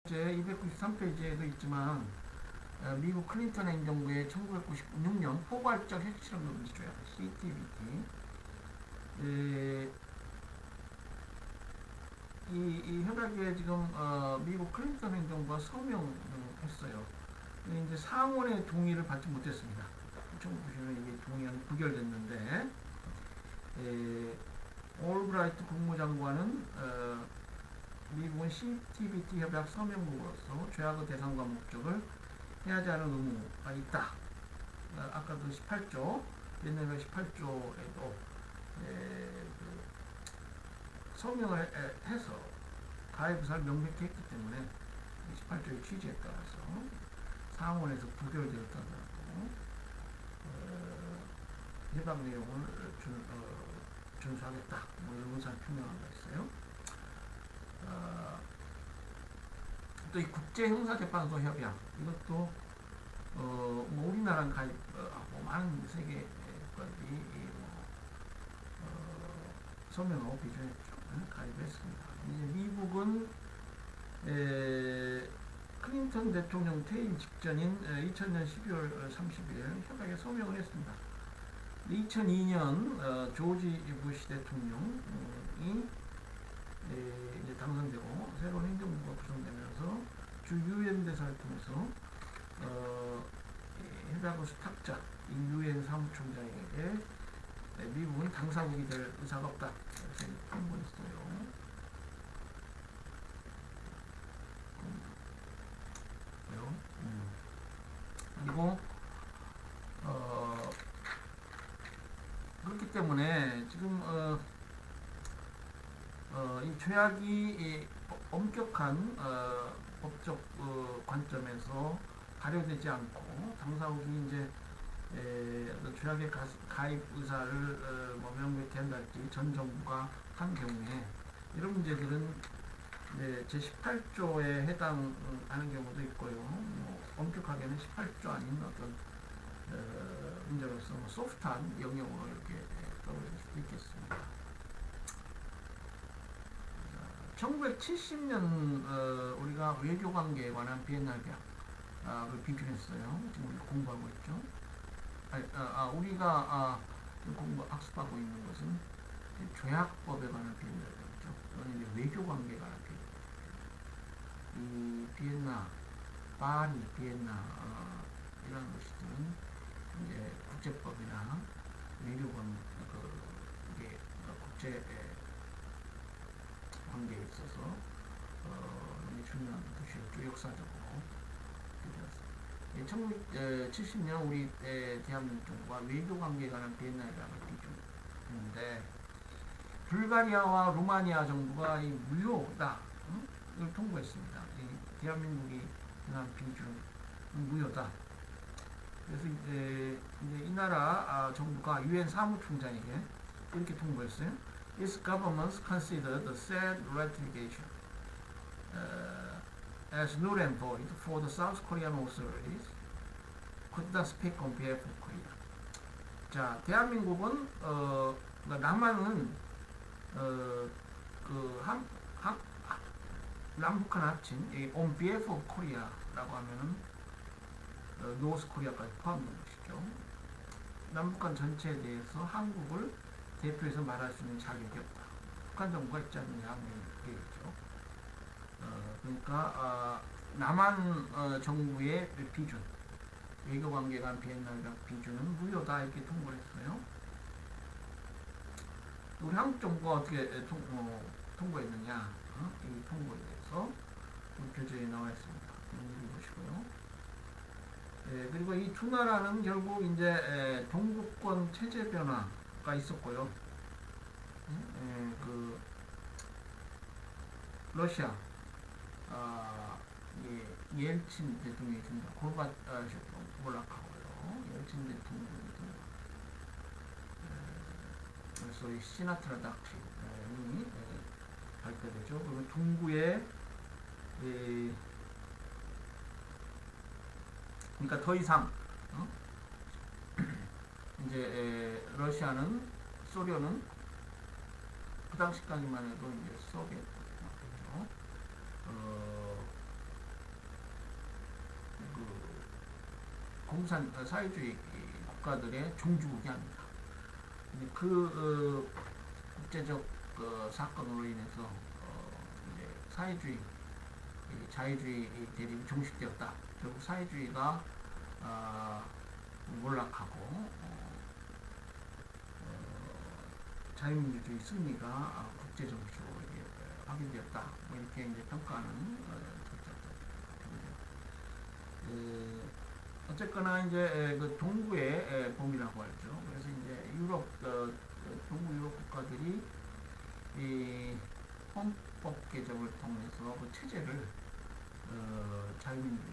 제 293페이지에도 있지만 미국 클린턴 행정부의 1996년 포괄적 핵실험 금지 조약 CTBT 이 협약에 지금 미국 클린턴 행정부가 서명했어요. 이제 상원의 동의를 받지 못했습니다. 보시면 이게 동의안이 부결됐는데 올브라이트 국무장관은 미국은 CTBT 협약 서명국으로서 조약의 대상과 목적을 해야지 하는 의무가 있다. 아까도 18조, 옛날에 18조에도 서명을 해서 가해 부사를 명백히 했기 때문에 18조의 취지에 따라서 상원에서 부결되었다고 협약 내용을 준수하겠다. 뭐 이런 의사를 표명한 거 있어요. 또 이 국제형사재판소 협약 이것도 뭐 우리나라는 가입 뭐 많은 세계권이 서명하고 비준했죠. 가입했습니다. 이제 미국은 클린턴 대통령 퇴임 직전인 2000년 12월 30일 협약에 서명을 했습니다. 2002년 조지 부시 대통령이 이제 당선되고 새로운 행정부가 구성되면서 주 유엔 대사를 통해서 협약의 수탁자 유엔 사무총장에게 미국은 당사국이 될 의사가 없다 이렇게 통보했어요. 그리고 그렇기 때문에 지금 이 조약이 엄격한 법적 관점에서 발효되지 않고 당사국이 이제 조약의 가입 의사를 뭐 명백히 한달지 전 정부가 한 경우에 이런 문제들은 제18조에 해당하는 경우도 있고요. 뭐 엄격하게는 18조 아닌 어떤 문제로서 뭐 소프트한 영역으로 이렇게 떠올릴 수도 있겠습니다. 1970년 우리가 외교관계에 관한 비엔날 계약을 비준했어요. 지금 우리가 공부하고 있죠. 우리가 학습하고 있는 것은 조약법에 관한 비엔날 계약이죠. 이건 이제 외교관계에 관한 비엔날 계약. 이 비엔나, 파리, 비엔나 이런 것들은 이제 국제법이나 외교관 이게 국제 관계에 있어서 중요한 도시였죠. 역사적으로. 1970년 우리 대한민국 정부가 외교관계에 관한 비엔날이라는 비준인데 불가리아와 루마니아 정부가 이 무효다 이걸 통보했습니다. 이 대한민국이 한 비준 무효다. 그래서 이제 이 나라 정부가 유엔 사무총장에게 이렇게 통보했어요. Its governments consider the said ratification as null and void for the South Korean authorities could not speak on behalf of Korea. 자, 대한민국은 남한은 남북한 합친 on behalf of Korea라고 하면은 노스 코리아까지 포함된 것이죠. 남북한 전체에 대해서 한국을 대표해서 말할 수 있는 자격이 없다. 북한 정부가 있지 않느냐 하는 얘기죠. 그러니까 남한 정부의 비준, 외교관계 간 비엔날 비준은 무효다 이렇게 통보를 했어요. 우리 한국 정부가 어떻게 통보했느냐? 이 통보에 대해서 교재에 나와 있습니다. 읽어보시고요. 그리고 이 두 나라는 결국 이제 동북권 체제 변화가 있었고요. 그 러시아 옐친 대통령이 있습니다. 고르바초프 몰락하고요. 옐친 대통령이 소위 시나트라 닥트린이 발표되죠. 그리고 동구에 그러니까 더 이상 이제 러시아는 소련은 그 당시까지만 해도 이제 소비에트죠. 공산 사회주의 국가들의 종주국이 아닙니다. 그 국제적 사건으로 인해서 이제 사회주의, 자유주의 대립이 종식되었다. 결국 사회주의가 몰락하고 자유민주주의 승리가 국제 정치로 확인되었다. 뭐 이렇게 이제 평가하는 어쨌거나 이제 그 동구의 봄이라고 하죠. 그래서 이제 유럽 동구 유럽 국가들이 이 헌법 개정을 통해서 그 체제를 자유민주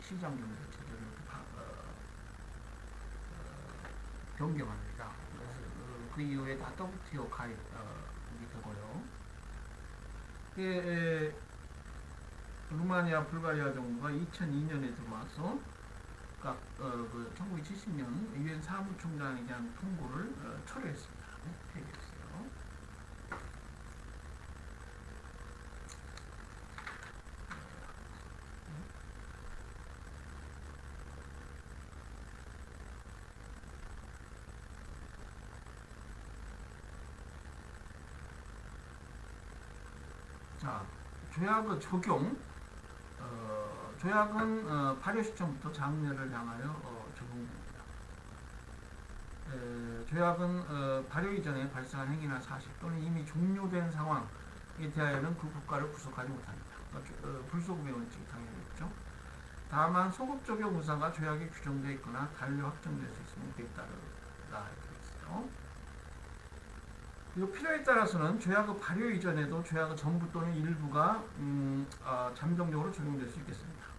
시장 경제 체제를 변경합니다. 그래서 그 이후에 다 WTO 가입이 되고요. 루마니아, 불가리아 정부가 2002년에 들어와서 그 1970년 유엔 사무총장에 대한 통보를 철회했습니다. 폐기했어요. 자, 조약의 적용. 조약은 발효 시점부터 장래를 향하여 적용됩니다. 조약은 발효 이전에 발생한 행위나 사실 또는 이미 종료된 상황에 대하여는 그 국가를 구속하지 못합니다. 그러니까 불소급의 원칙이 당연했죠. 다만 소급 적용 의사가 조약에 규정되어 있거나 달리 확정될 수 있으면 그에 따르다 이렇게 있어요. 그리고 필요에 따라서는 조약의 발효 이전에도 조약의 전부 또는 일부가 잠정적으로 적용될 수 있겠습니다.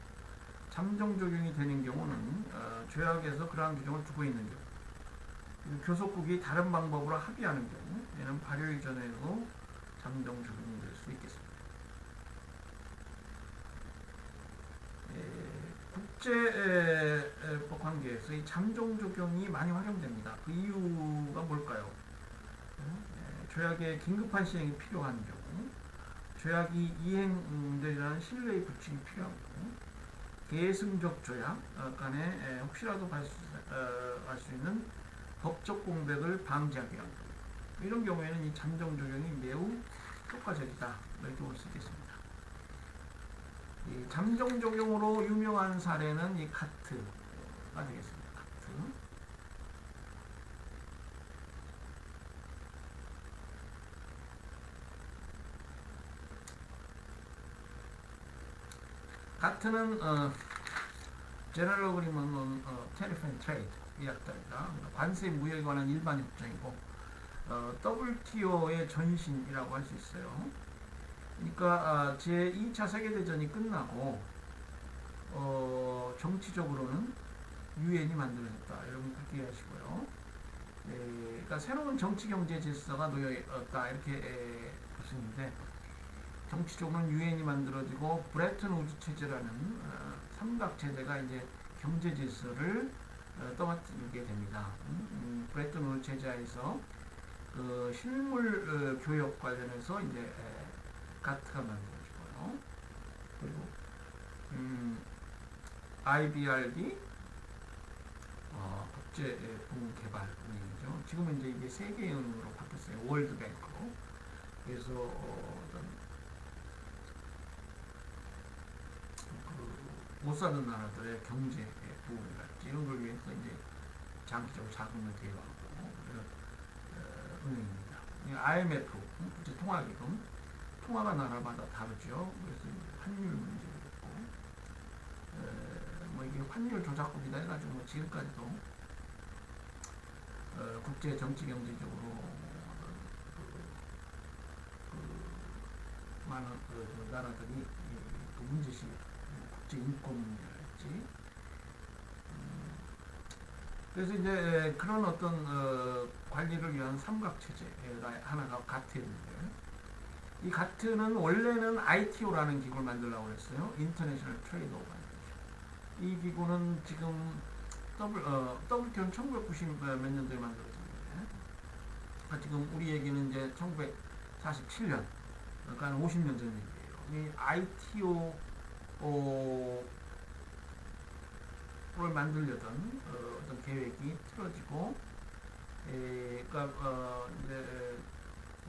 잠정 적용이 되는 경우는 조약에서 그러한 규정을 두고 있는 경우, 교섭국이 다른 방법으로 합의하는 경우, 얘는 발효 이전에도 잠정 적용될 수 있겠습니다. 국제법 관계에서 이 잠정 적용이 많이 활용됩니다. 그 이유가 뭘까요? 조약의 긴급한 시행이 필요한 경우, 조약이 이행되리라는 신뢰의 부칙이 필요한 경우, 계승적 조약 간에 혹시라도 할 수 있는 법적 공백을 방지하기 위한 경우, 이런 경우에는 이 잠정 적용이 매우 효과적이다 이렇게 볼 수 있겠습니다. 이 잠정 적용으로 유명한 사례는 이 가트가 되겠습니다. 가트는 General Agreement on Tariff and Trade 이 약자입니다. 관세 무역에 관한 일반 협정이고 WTO의 전신이라고 할 수 있어요. 그러니까 제2차 세계대전이 끝나고 정치적으로는 유엔이 만들어졌다. 여러분 그렇게 이해하시고요. 그러니까 새로운 정치 경제 질서가 놓여있다 이렇게 볼 수 있는데, 정치적으로는 유엔이 만들어지고 브레튼 우드 체제라는 삼각 체제가 이제 경제 질서를 떠맡게 됩니다. 브레튼 우드 체제에서 그 실물 교역 관련해서 이제 가트가 만들어지고요. 그리고 IBRD 국제 부흥개발 은행이죠. 지금은 이제 이게 세계은행으로 바뀌었어요. 월드뱅크로. 그래서 못 사는 나라들의 경제 부흥이랄지 이런 걸 위해서 이제 장기적으로 자금을 대여하고 그런 은행입니다. IMF 국제통화기금, 통화가 나라마다 다르죠. 그래서 환율 문제도 있고, 뭐 이게 환율 조작국이다 해가지고 뭐 지금까지도 국제 정치 경제적으로 많은 나라들이 그 문제시 국제 인권 문제랄지. 그래서 이제 그런 어떤 관리를 위한 삼각 체제가 하나가 가트였는데, 이 가트는 원래는 ITO라는 기구를 만들려고 했어요. 인터내셔널 트레이드 오거나이제이션. 이 기구는 지금 WTO는 1990 몇 년도에 만들어졌는데, 그러니까 지금 우리 얘기는 이제 1947년, 그러니까 50년 전 얘기예요. 이 ITO를 이걸 만들려던 어떤 계획이 틀어지고, 그러니까 이제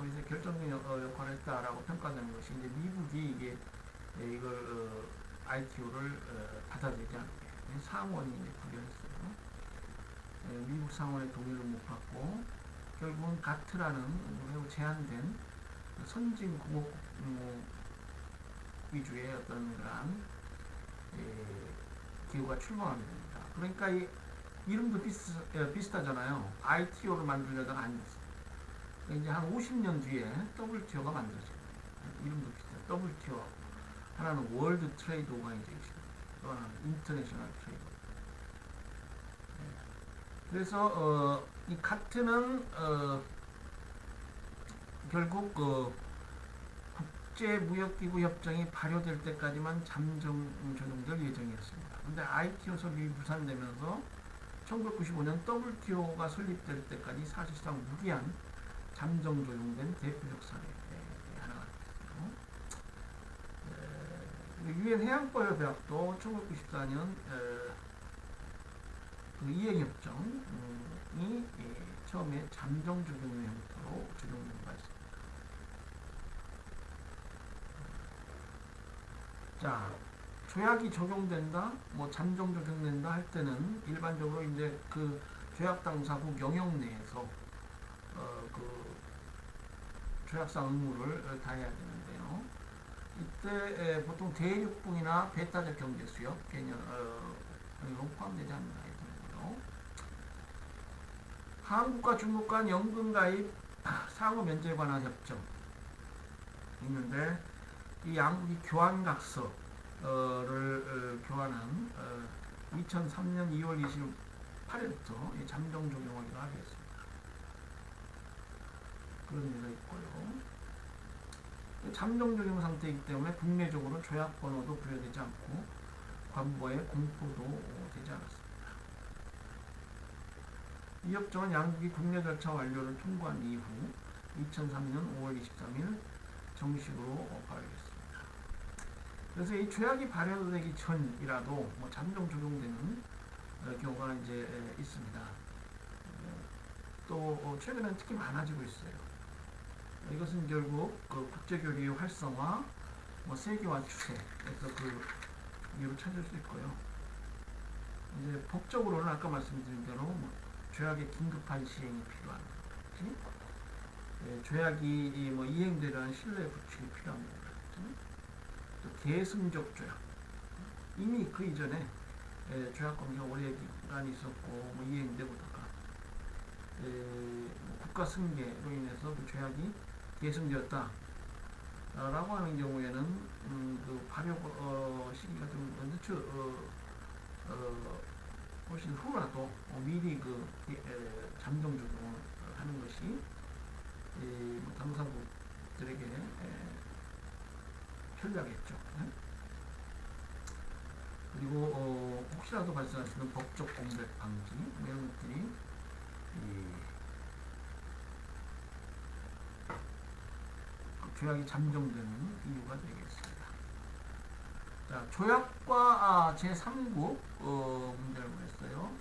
이제 결정적인 역할을 했다라고 평가되는 것이 이제 미국이 이게 이걸 ITO를 받아들이지 않게 상원이 이제 부결했어요. 미국 상원의 동의를 못 받고 결국은 가트라는 매우 제한된 선진국목 위주의 어떤 그런 기구가 출범하게 됩니다. 그러니까 이 이름도 비슷하잖아요. ITO를 만들려다가 안 됐어요. 이제 한 50년 뒤에 WTO가 만들어져요. 이름도 비슷해요. WTO. 하나는 월드 트레이드 오가니제이션, 또 하나는 인터내셔널 트레이드. 그래서 이 가트는 결국 국제무역기구 협정이 발효될 때까지만 잠정 적용될 예정이었습니다. 그런데 ITO 설립이 무산되면서 1995년 WTO가 설립될 때까지 사실상 무기한 잠정 적용된 대표적 사례 하나가 됐어요. 유엔 해양법협약도 1994년 그 이행협정이 처음에 잠정 적용의 형태로 적용된 바 있습니다. 자, 조약이 적용된다, 뭐 잠정 적용된다 할 때는 일반적으로 이제 그 조약 당사국 영역 내에서 그 조약상 의무를 다해야 되는데요. 이때 보통 대륙붕이나 배타적 경제수역 개념 이런 포함되지 않는다 이거고요. 한국과 중국 간 연금 가입 상호 면제에 관한 협정 있는데 이 양국이 교환각서를 교환한 2003년 2월 28일부터 잠정 적용하기로 하겠습니다. 그런 일가 있고요. 잠정 적용 상태이기 때문에 국내적으로 조약 번호도 부여되지 않고 관보에 공포도 되지 않았습니다. 이 협정은 양국이 국내 절차 완료를 통과한 이후 2003년 5월 23일 정식으로 발효했습니다. 그래서 이 조약이 발효되기 전이라도 뭐 잠정 적용되는 경우가 이제 있습니다. 또 최근에는 특히 많아지고 있어요. 이것은 결국 그 국제교류의 활성화, 뭐 세계화 추세에서 그 이유를 찾을 수 있고요. 이제 법적으로는 아까 말씀드린 대로 뭐 조약의 긴급한 시행이 필요한 거지. 조약이 뭐 이행되려는 신뢰 구축이 필요합니다. 또 계승적 조약. 이미 그 이전에 조약 검토가 오래 기간이 있었고 뭐 이행되고다가 국가 승계로 인해서 그 조약이 계승되었다 라고 하는 경우에는 그 발효 시기가 좀 훨씬 후라도 미리 그 잠정 적용을 하는 것이 뭐 당사국들에게 편리하겠죠. 그리고 혹시라도 발생할 수 있는 법적 공백 방지 이런 것들이 조약이 잠정되는 이유가 되겠습니다. 자, 조약과 제3국 문제를 보겠어요.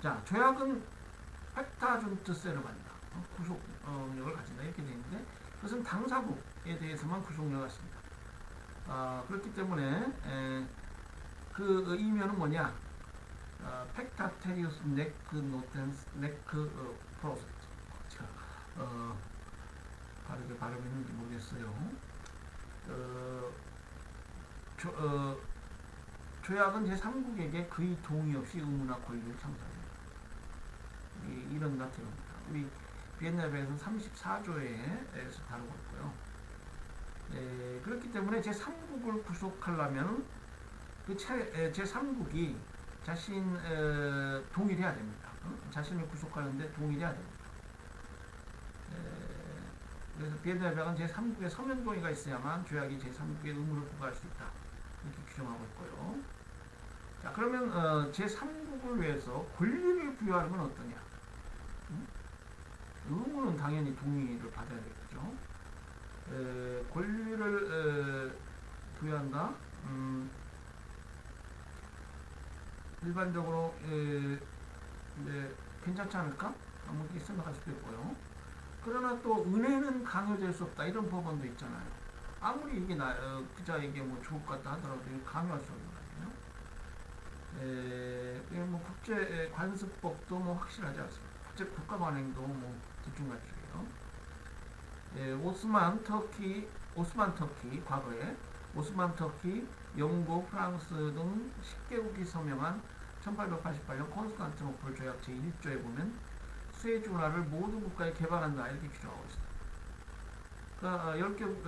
자, 조약은 팩타 준트 세르반다, 구속력을 가진다 이렇게 되어 있는데 그것은 당사국에 대해서만 구속력을 갖습니다. 그렇기 때문에 그 의미는 뭐냐? 팩타 테리우스 네크 노텐스 네크 프로세스. 바르게 발음했는지 모르겠어요. 조약은 제3국에게 그의 동의 없이 의무나 권리를 창설합니다. 이런 같은 우리 비엔나에서 34조에서 다루고 있고요. 그렇기 때문에 제3국을 구속하려면 그 제3국이 자신 동의를 해야 됩니다. 자신을 구속하는데 동의를 해야 됩니다. 그래서 비엔나협약은 제3국의 서면 동의가 있어야만 조약이 제3국의 의무를 부과할 수 있다. 이렇게 규정하고 있고요. 자, 그러면 제3국을 위해서 권리를 부여하는 건 어떠냐? 의무는 당연히 동의를 받아야 되겠죠. 권리를 부여한다. 일반적으로 이제 괜찮지 않을까? 아무 게 생각할 수도 있고요. 그러나 또 은혜는 강요될 수 없다 이런 법원도 있잖아요. 아무리 이게 그자에게 뭐 좋을 것 같다 하더라도 강요할 수 없는 거아니에요. 뭐 국제 관습법도 뭐 확실하지 않습니다. 국제 국가관행도 뭐 들쭉날쭉해요. 오스만 터키 과거에 오스만 터키, 영국, 프랑스 등 10개국이 서명한 1888년 콘스탄티노플 조약 제1조에 보면 수에즈 운하를 모든 국가에 개방한다 이렇게 규정하고 있습니다. 그러니까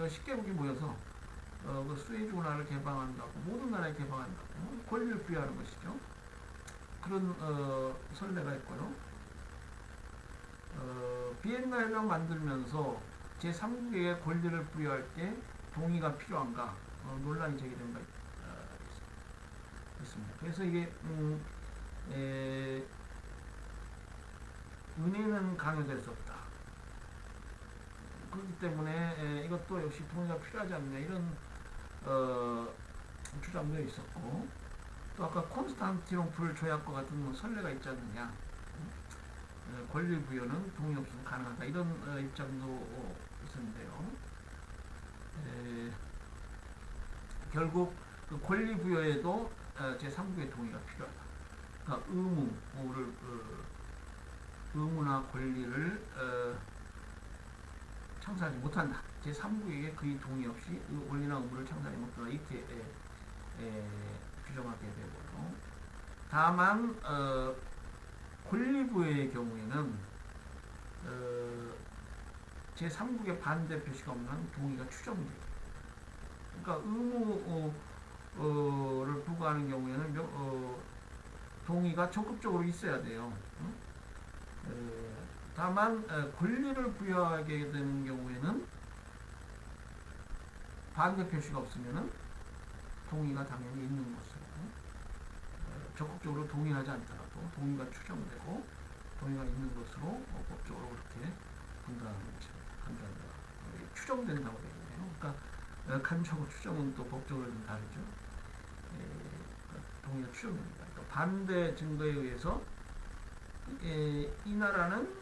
10개국이 모여서 그 수에즈 운하를 개방한다고 모든 나라에 개방한다고 권리를 부여하는 것이죠. 그런 선례가 있고요. 비엔나 협약 만들면서 제3국의 권리를 부여할 때 동의가 필요한가 논란이 제기된 바 있습니다. 그래서 이게 은혜는 강요될 수 없다. 그렇기 때문에 이것도 역시 동의가 필요하지 않느냐 이런 주장도 있었고 또 아까 콘스탄티노플 조약과 같은 뭐 선례가 있지 않느냐 권리 부여는 동의 없이는 가능하다 이런 입장도 있었는데요. 결국 그 권리 부여에도 제3국의 동의가 필요하다. 그러니까 의무나 권리를 창사하지 못한다. 제3국에게 그의 동의 없이 권리나 의무를 창사하지 못한다. 이렇게 규정하게 되고요. 다만 권리 부여의 경우에는 제3국의 반대 표시가 없는 동의가 추정돼요. 그러니까 의무를 부과하는 경우에는 동의가 적극적으로 있어야 돼요. 다만 권리를 부여하게 되는 경우에는 반대 표시가 없으면 동의가 당연히 있는 것으로 적극적으로 동의하지 않더라도 동의가 추정되고 동의가 있는 것으로 법적으로 그렇게 판단한다. 추정된다고 되어 있네요. 그러니까 간주하고 추정은 또 법적으로 좀 다르죠. 동의가 추정됩니다. 또 반대 증거에 의해서 이 나라는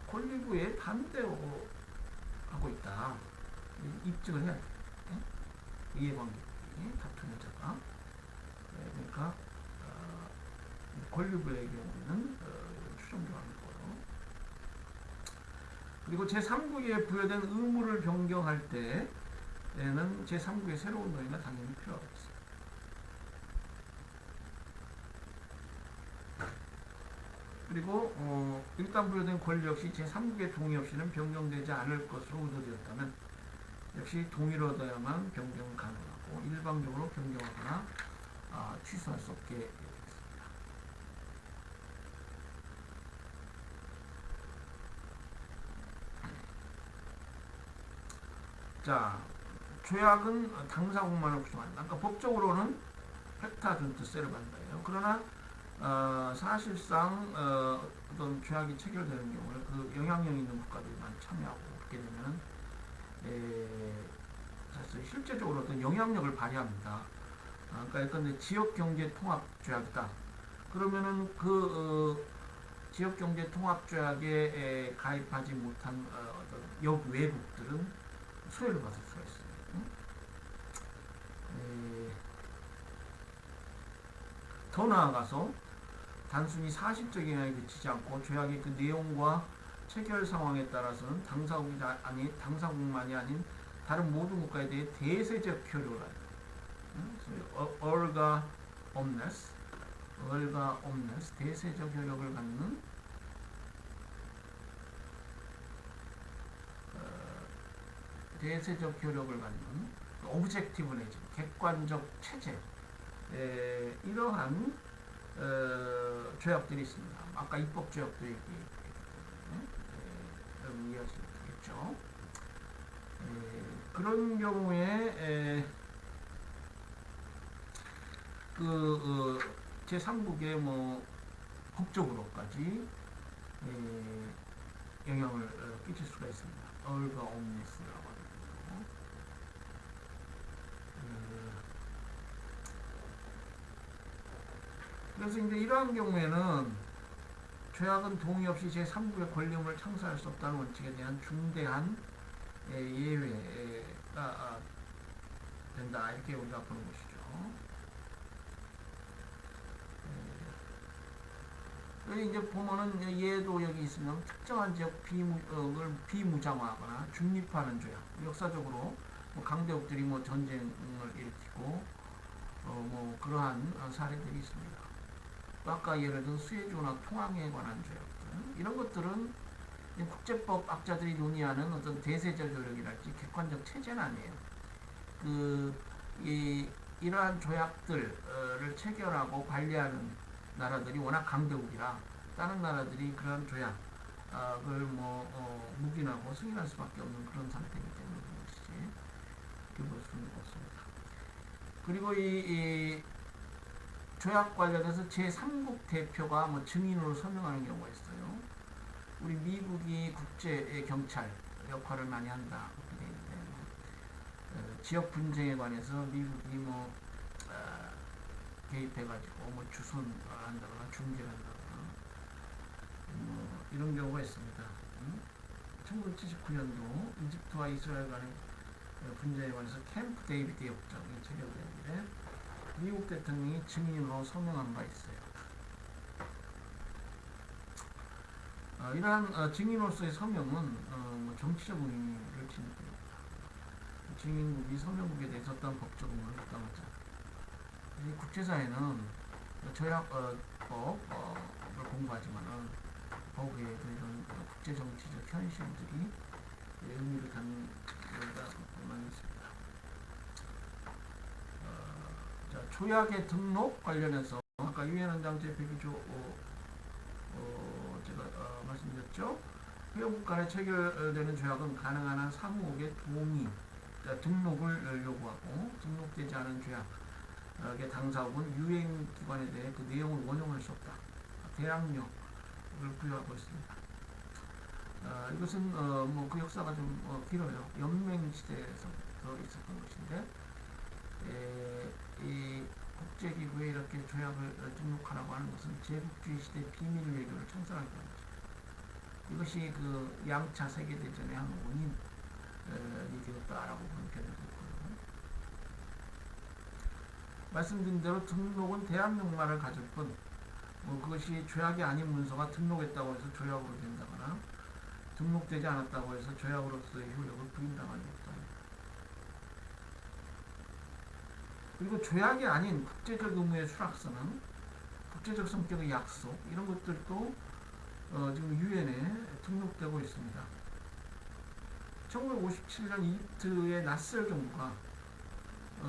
권리부에 반대하고 있다. 입증을 해야 돼요. 이해관계끼리 다투는 자가. 그러니까 권리부의 경우는 추정하는 거고요. 그리고 제3국에 부여된 의무를 변경할 때에는 제3국의 새로운 동의가 당연히 필요하겠습니다. 그리고 일단 부여된 권리 역시 제3국의 동의 없이는 변경되지 않을 것으로 의도되었다면 역시 동의를 얻어야만 변경 가능하고 일방적으로 변경하거나 취소할 수 없게 되겠습니다. 자, 조약은 당사국만을 구성한다. 그러니까 법적으로는 팩타 준트 세르반다예요. 그러나 사실상 어떤 조약이 체결되는 경우에 그 영향력 있는 국가들이 많이 참여하고 그렇게 되면은 사실 실제적으로 어떤 영향력을 발휘합니다. 그러니까 근데 지역 경제 통합 조약이다. 그러면은 그 지역 경제 통합 조약에 가입하지 못한 어떤 역외국들은 수혜를 받을 수가 있습니다. 더 나아가서 단순히 사실적 영향이 그치지 않고 조약의 그 내용과 체결 상황에 따라서는 당사국만이 아닌 다른 모든 국가에 대해 대세적 효력을 합니다. 얼가 옴네스, 대세적 효력을 갖는 오브젝티브 내지 객관적 체제 이러한 조약들이 있습니다. 아까 입법 조약도 얘기했기 때문에 여러분 이해하시면 되겠죠. 그런 경우에 제3국의 뭐 법적으로까지 영향을 끼칠 수가 있습니다. 얼가 옴니스라고 하거든요. 그래서 이제 이러한 경우에는 조약은 동의 없이 제3국의 권리움을 창사할 수 없다는 원칙에 대한 중대한 예외가 된다. 이렇게 우리가 보는 것이죠. 여기 이제 보면은 얘도 여기 있으면 특정한 지역 비무를 비무장화하거나 중립화하는 조약. 역사적으로 뭐 강대국들이 뭐 전쟁을 일으키고 뭐 그러한 사례들이 있습니다. 또 아까 예를 든 수혜주나 통항에 관한 조약들 이런 것들은 국제법 학자들이 논의하는 어떤 대세적 조력이랄지 객관적 체제는 아니에요. 이러한 조약들을 체결하고 관리하는 나라들이 워낙 강대국이라 다른 나라들이 그런 조약을 묵인하고 승인할 수밖에 없는 그런 상태이기 때문에 그런 것이지 이렇게 볼 수는 없습니다. 그리고 이 조약 관련해서 제3국 대표가 뭐 증인으로 서명하는 경우가 있어요. 우리 미국이 국제 경찰 역할을 많이 한다. 그렇게 되어 있는데 지역 분쟁에 관해서 미국이 개입해가지고 주선을 한다거나 중재를 한다거나 이런 경우가 있습니다. 1979년도 이집트와 이스라엘 간의 분쟁에 관해서 캠프 데이비드 협정이 체결되는데 미국 대통령이 증인으로 서명한 바 있어요. 이러한 증인으로서의 서명은 정치적 의미를 지닙니다. 증인국이 서명국에 대해서 어떤 법적 의무를 부담하지 않습니다. 국제사회는 조약법을 공부하지만은 법외에도 이런 국제정치적 현실들이 의미를 갖는 경우가 많이 있습니다. 자, 조약의 등록 관련해서 아까 유엔 헌장 제102조 제가 말씀드렸죠. 회원국 간에 체결되는 조약은 가능한 한 사무국의 동의, 등록을 요구하고 등록되지 않은 조약의 당사국은 유엔기관에 대해 그 내용을 원용할 수 없다. 대항력을 부여하고 있습니다. 이것은 그 역사가 좀 길어요. 연맹 시대에서부터 있었던 것인데 이 국제기구에 이렇게 조약을 등록하라고 하는 것은 제국주의 시대 비밀 외교를 창설하기 때문이죠. 이것이 그 양차 세계대전의 한 원인이 되었다라고 보는 견해도 있고요. 말씀드린 대로 등록은 대항력만을 가질 뿐 그것이 조약이 아닌 문서가 등록했다고 해서 조약으로 된다거나 등록되지 않았다고 해서 조약으로서의 효력을 부인당하는 것도 아닙니다. 그리고 조약이 아닌 국제적 의무의 수락서는 국제적 성격의 약속 이런 것들도 지금 유엔에 등록되고 있습니다. 1957년 이집트의 나셀 정부가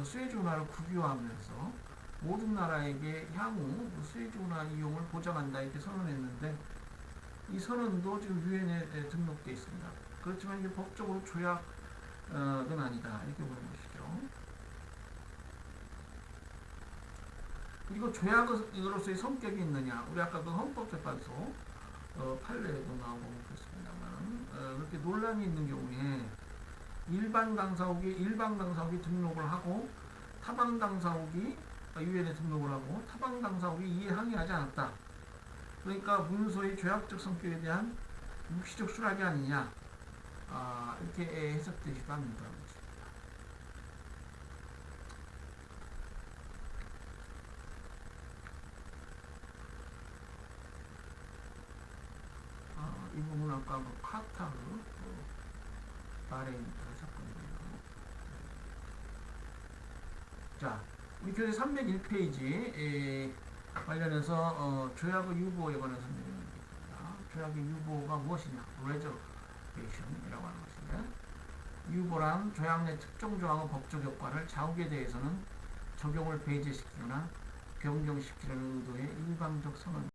수에즈 운하를 국유화하면서 모든 나라에게 향후 수에즈 운하 이용을 보장한다 이렇게 선언했는데 이 선언도 지금 유엔에 등록되어 있습니다. 그렇지만 이게 법적으로 조약은 아니다 이렇게 보는 것이죠. 그리고 조약으로서의 성격이 있느냐 우리 아까 그 헌법재판소 판례에도 나오고 그렇습니다만 그렇게 논란이 있는 경우에 일반 당사국이 등록을 하고 타방 당사국이 유엔에 등록을 하고 타방 당사국이 이에 항의하지 않았다. 그러니까 문서의 조약적 성격에 대한 묵시적 수락이 아니냐 이렇게 해석되기도 합니다. 이 부분은 아까 카타르 바레인 사건이에요. 자, 우리 교재 301페이지 관련해서 조약의 유보에 관해서 설명드립니다. 조약의 유보가 무엇이냐? 레저베이션이라고 하는 것인데 유보란 조약 내 특정 조항의 법적 효과를 자국에 대해서는 적용을 배제시키거나 변경시키려는 의도의 일방적 선언